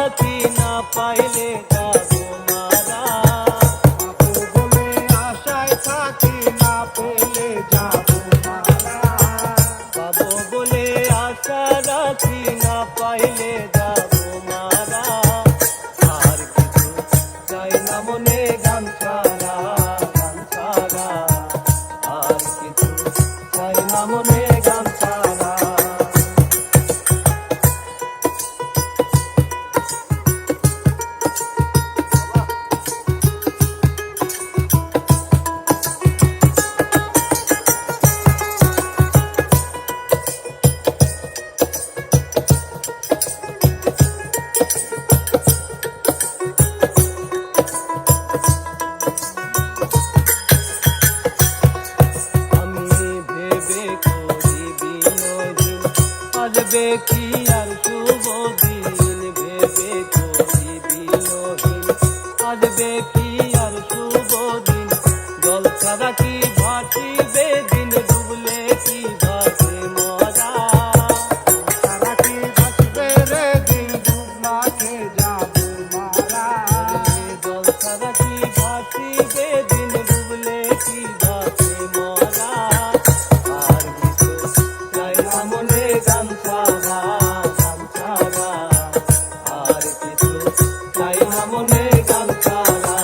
রাখি না পাইলে যাবো মারা। পাবো বলে আশায় থাকি না পেলে যাবো মারা। পাবো বলে আশা রাখি না পাইলে যাবো মারা। আর কিছু চাই না মনে গান ছাড়া, গান ছাড়া। আর কিছু চাই না মনে গান ছাড়া। আসবে কি আর শুভ দিন, ভেবে করি বিনোদিন। আসবে কি আর শুভ দিন, জল ছাড়া কি ভাসিবে দিন, ডুবলে কি ভাসে মরা। সারা কি ভাসবে রে দিন, ডুবলাকে যাবো মারা। জল ছাড়া কি ভাসিবে দিন, ডুবলে কি ভাসে মরা। আর কিছু চাই না মনে গান ছাড়া, গান ছাড়া। আর কিছু চাই না মনে গান ছাড়া।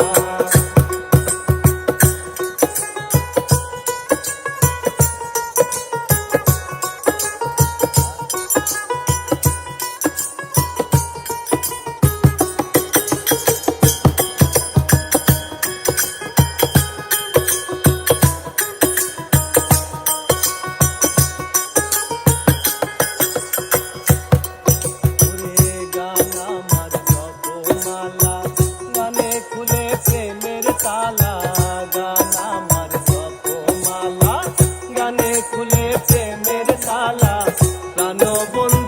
ওরে গান আমার জপমালা, গানে খুলে প্রেমের তালা। গান আমার জপমালা, গানে খুলে প্রেমের তালা। প্রাণ বন্ধু